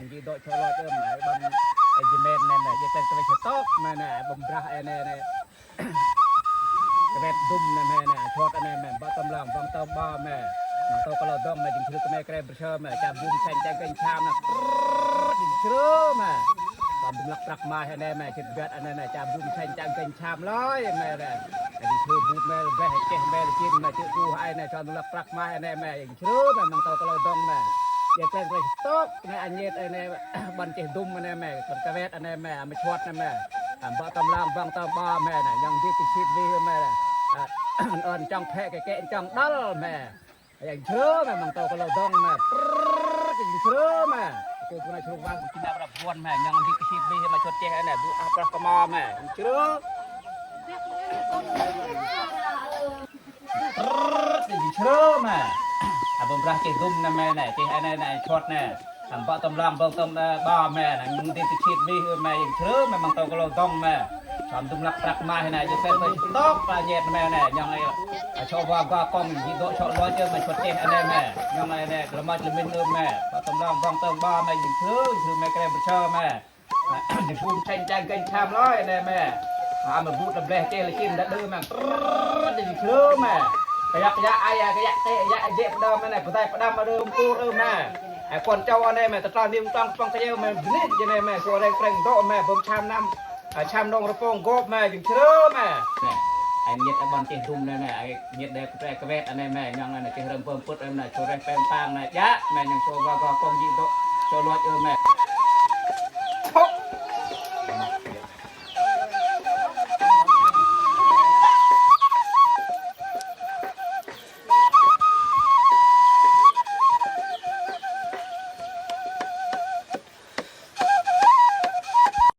ยังยีโดชอลอยมบังไอ้ยิเมนเนี่ยยังจะไปโต๊ะมาเนี่ยบ่มรักไอ้เนี่ยกระเบ็ดดุมเนี่ยชดอันเนี่ยบ่ตำลังบังเตาบ้าแม่บังเตาก็เราต้องมาจึงชื่อก็ไม่เกรงประเชิญแม่จะบุ้มแซงใจเป็นชามนะจึงชื่อแม่ตอนดุมลักปลักมาให้แม่คิดเบ็ดอันนั้นจะบุ้มแซงใจเป็นชามร้อยแม่เนี่ยไอ้ที่ชื่อบูดแม่แม่ให้เจ๊แม่กินแม่ชื่อกูให้เนี่ยตอนดุมลักปลักมาให้แม่จึงชื่อแม่บังเตาก็เราต้องแม่อย่าใจไปโต๊ะในอันเย็ดไอ้เนี่ยบันเจดุมอันเนี่ยแม่คนกระเบ็ดอันเนี่ยแม่มาชดนะแม่บ่ตำลังบังเตาบ้าแม่น่ะยังที่ติดชีวิตแม่อ่อนจังแพ้แก่จังดัลแม่อย่างเชื่อแม่มังโตก็เราต้องแม่อย่างเชื่อแม่กูคนนั้นช่วยว่ากูกินได้ประวันแม่ยังที่ชีวิตมาชดเจ๊เนี่ยบุอาประกมแม่เชื่ออย่างเชื่อแม่บ่มรักเจดุมนะแม่เนี่ยเจไอ้เนี่ยชดเนี่ยบ่ตำลังบ่ตำบ้าแม่น่ะยังที่ติดชีวิตแม่อย่างเชื่อแม่มังโตก็เราต้องแม่ทำตุ้มลักปลักมาให้นายจะเป็นไปตอกปลาเย็ดแม่เนี่ยยังไงชอบว่าก็กองยีโดชอบร้อยเจอมาชดเจอันนี้แม่ยังไงเนี่ยกระมัดจะเป็นแม่ตำรางฟังเติมบ้าแม่ยิงถือแม่แกล้งบุชแม่ยิงภูมิใจใจกันชามร้อยเนี่ยแม่มาบูดดับแร่เจลิกินดัดดื้อแม่ยิงถือแม่กระยักกระยะไอ้กระยักเตะกระยักเจ็บเดิมแม่เนี่ยผู้ใต้ประดามมาเดิมกูแม่ไอ้คนเจ้าอันนี้แม่ตะตอนนี้ต้องฟังเจ้าแม่นี่ยังไงแม่ตัวแรงเปล่งโตแม่ผมชามน้ำชามดองระโปงกบแม่จึงเชื่อแม่ไอ้เมียดบอลเจดุมเนี่ยไอ้เมียดเด็กกระเวทอันนี้แม่ยังไงจะเริ่มเพิ่มพุทธอันนี้โชว์แรงแปลงต่างนะยะแม่ยังโชว์ว่าก็กองยิงโตโชว์ลวดแม่